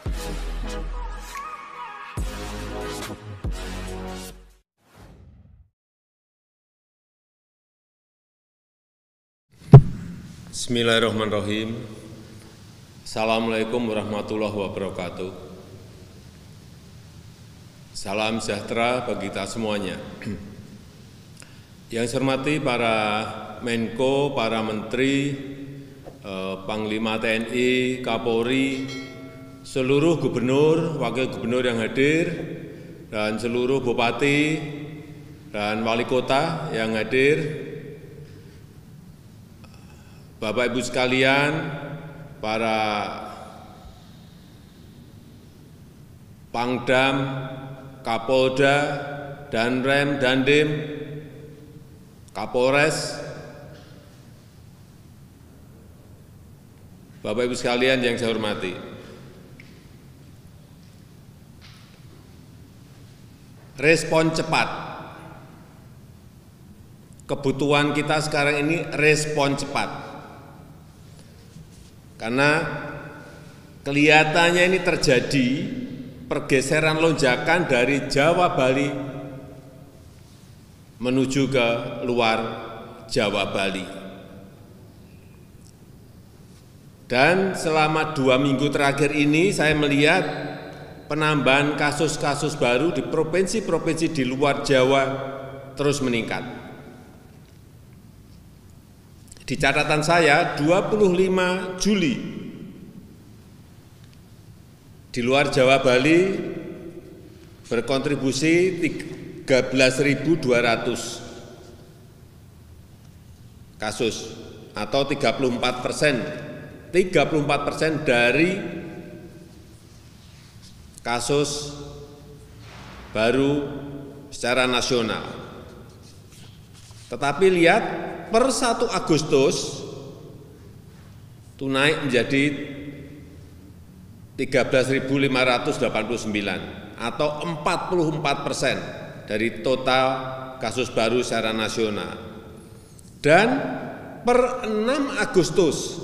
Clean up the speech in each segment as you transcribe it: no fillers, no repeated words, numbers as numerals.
Bismillahirrahmanirrahim. Assalamualaikum warahmatullahi wabarakatuh. Salam sejahtera bagi kita semuanya. Yang saya hormati para Menko, para Menteri, Panglima TNI, Kapolri, seluruh gubernur, wakil gubernur yang hadir, dan seluruh bupati dan wali kota yang hadir, Bapak Ibu sekalian, para Pangdam, Kapolda, Danrem, Dandim, Kapolres, Bapak Ibu sekalian yang saya hormati. Respon cepat. Kebutuhan kita sekarang ini respon cepat. Karena kelihatannya ini terjadi pergeseran lonjakan dari Jawa Bali menuju ke luar Jawa Bali. Dan selama 2 minggu terakhir ini saya melihat penambahan kasus-kasus baru di provinsi-provinsi di luar Jawa terus meningkat. Di catatan saya 25 Juli di luar Jawa Bali berkontribusi 13.200 kasus atau 34% dari kasus baru secara nasional. Tetapi lihat per 1 Agustus itu naik menjadi 13.589 atau 44% dari total kasus baru secara nasional. Dan per 6 Agustus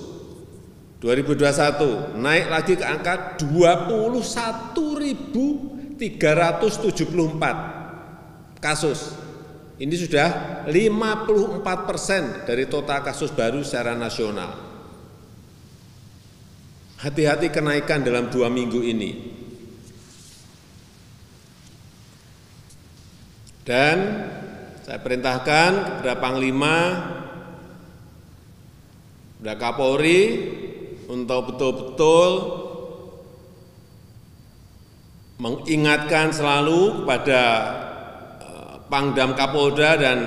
2021 naik lagi ke angka 21.374 kasus. Ini sudah 54% dari total kasus baru secara nasional. Hati-hati kenaikan dalam 2 minggu ini. Dan saya perintahkan kepada Panglima, kepada Kapolri untuk betul-betul mengingatkan selalu kepada Pangdam, Kapolda, dan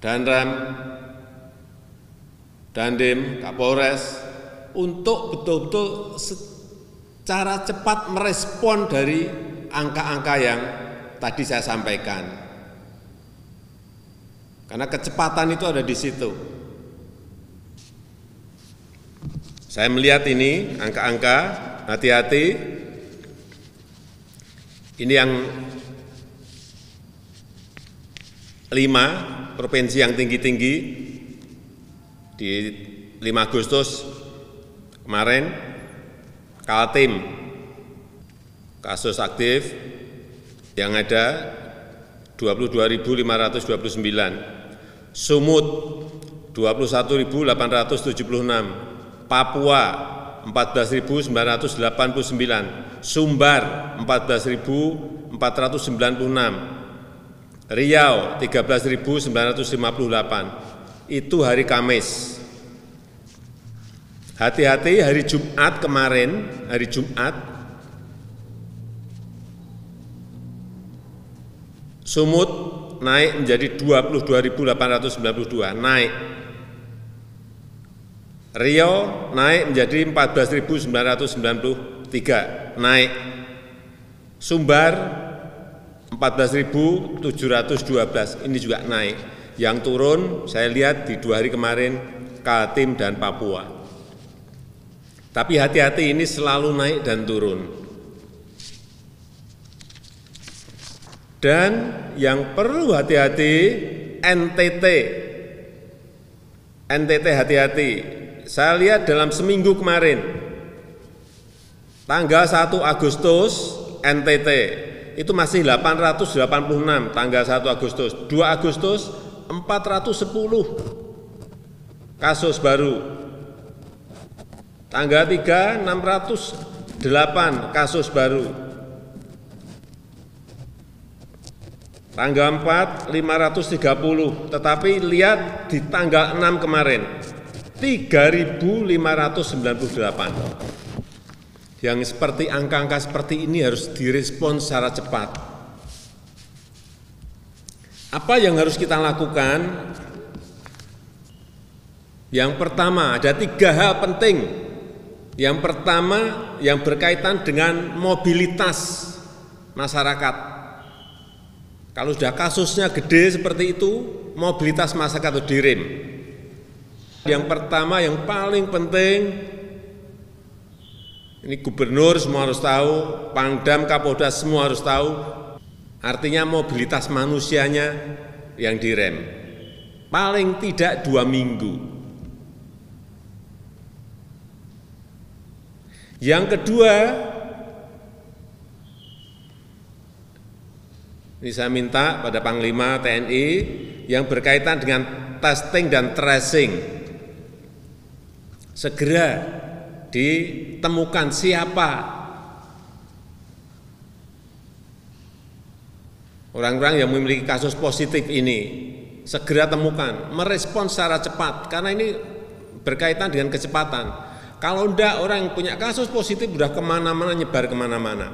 Danrem, Dandim, Kapolres untuk betul-betul secara cepat merespon dari angka-angka yang tadi saya sampaikan. Karena kecepatan itu ada di situ. Saya melihat ini angka-angka, hati-hati. Ini yang 5 provinsi yang tinggi-tinggi di 5 Agustus kemarin, Kaltim kasus aktif yang ada 22.529, Sumut 21.876, Papua 14.989, Sumbar 14.496, Riau 13.958. Itu hari Kamis. Hati-hati hari Jumat kemarin, hari Jumat Sumut naik menjadi 22.892, naik. Riau naik menjadi 14.993, naik. Sumbar 14.712, ini juga naik. Yang turun saya lihat di 2 hari kemarin Kaltim dan Papua. Tapi hati-hati, ini selalu naik dan turun. Dan yang perlu hati-hati NTT. NTT hati-hati. Saya lihat dalam seminggu kemarin Tanggal 1 Agustus NTT itu masih 886 tanggal 1 Agustus, 2 Agustus 410 kasus baru. Tanggal 3 608 kasus baru. Tanggal 4 530, tetapi lihat di tanggal 6 kemarin 3.598. Yang seperti angka-angka seperti ini harus direspons secara cepat. Apa yang harus kita lakukan? Yang pertama, ada 3 hal penting. Yang pertama, yang berkaitan dengan mobilitas masyarakat. Kalau sudah kasusnya gede seperti itu, mobilitas masyarakat itu direm. Yang pertama, yang paling penting, ini gubernur semua harus tahu, Pangdam, Kapolda semua harus tahu, artinya mobilitas manusianya yang direm. Paling tidak 2 minggu. Yang kedua, ini saya minta pada Panglima TNI yang berkaitan dengan testing dan tracing. Segera ditemukan siapa orang-orang yang memiliki kasus positif ini, segera temukan, merespons secara cepat, karena ini berkaitan dengan kecepatan. Kalau enggak, orang yang punya kasus positif sudah kemana-mana, nyebar kemana-mana,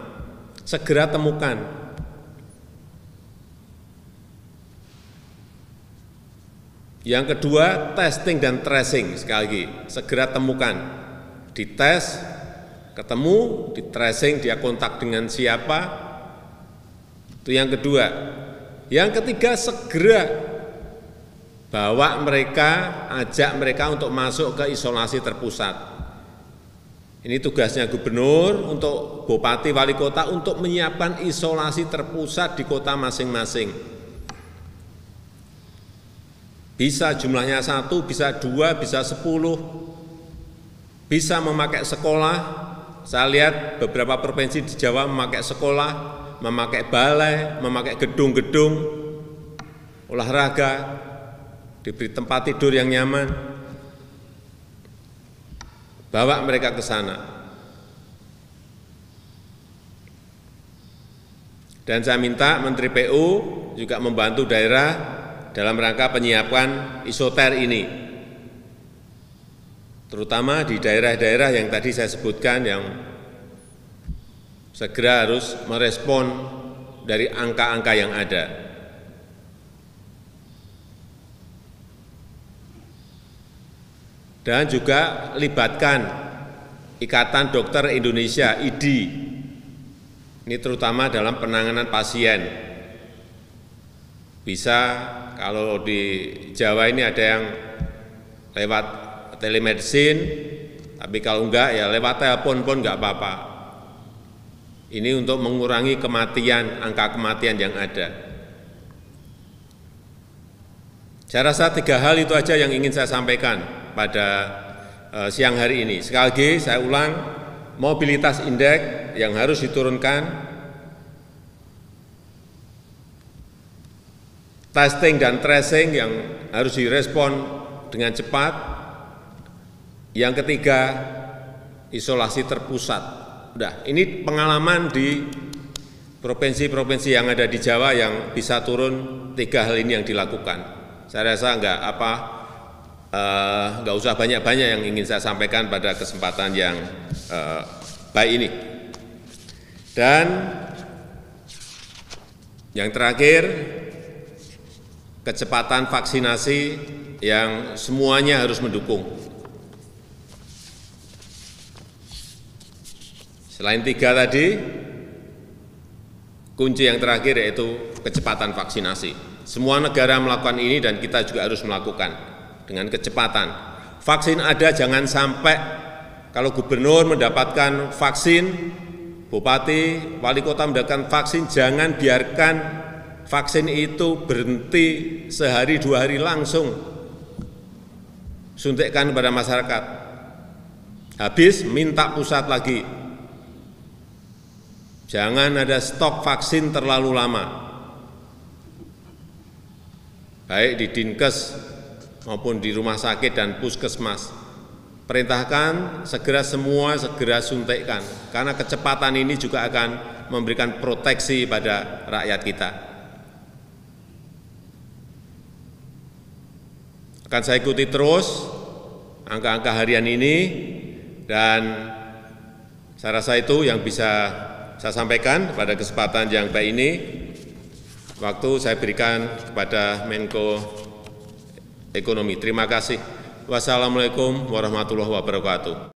segera temukan. Yang kedua, testing dan tracing, sekali lagi, segera temukan. Dites, ketemu, di tracing, dia kontak dengan siapa, itu yang kedua. Yang ketiga, segera bawa mereka, ajak mereka untuk masuk ke isolasi terpusat. Ini tugasnya gubernur, untuk bupati, wali kota, untuk menyiapkan isolasi terpusat di kota masing-masing. Bisa jumlahnya 1, bisa 2, bisa 10. Bisa memakai sekolah, saya lihat beberapa provinsi di Jawa memakai sekolah, memakai balai, memakai gedung-gedung olahraga, diberi tempat tidur yang nyaman, bawa mereka ke sana. Dan saya minta Menteri PU juga membantu daerah dalam rangka penyiapan isoter ini, terutama di daerah-daerah yang tadi saya sebutkan yang segera harus merespon dari angka-angka yang ada. Dan juga libatkan Ikatan Dokter Indonesia, IDI, ini terutama dalam penanganan pasien. Bisa kalau di Jawa ini ada yang lewat telemedicine, tapi kalau enggak ya lewat telepon pun enggak apa-apa. Ini untuk mengurangi kematian, angka kematian yang ada. Saya rasa 3 hal itu aja yang ingin saya sampaikan pada siang hari ini. Sekali lagi saya ulang, mobilitas indeks yang harus diturunkan, testing dan tracing yang harus direspon dengan cepat. Yang ketiga, isolasi terpusat. Udah, ini pengalaman di provinsi-provinsi yang ada di Jawa yang bisa turun 3 hal ini yang dilakukan. Saya rasa nggak usah banyak-banyak yang ingin saya sampaikan pada kesempatan yang baik ini. Dan yang terakhir, kecepatan vaksinasi yang semuanya harus mendukung. Selain 3 tadi, kunci yang terakhir yaitu kecepatan vaksinasi. Semua negara melakukan ini dan kita juga harus melakukan dengan kecepatan. Vaksin ada, jangan sampai kalau gubernur mendapatkan vaksin, bupati, wali kota mendapatkan vaksin, jangan biarkan vaksin itu berhenti sehari 2 hari langsung suntikkan kepada masyarakat. Habis minta pusat lagi. Jangan ada stok vaksin terlalu lama, baik di Dinkes maupun di rumah sakit dan puskesmas. Perintahkan segera suntikkan, karena kecepatan ini juga akan memberikan proteksi pada rakyat kita. Akan saya ikuti terus angka-angka harian ini, dan saya rasa itu yang bisa saya sampaikan pada kesempatan yang baik ini. Waktu saya berikan kepada Menko Ekonomi. Terima kasih. Wassalamualaikum warahmatullahi wabarakatuh.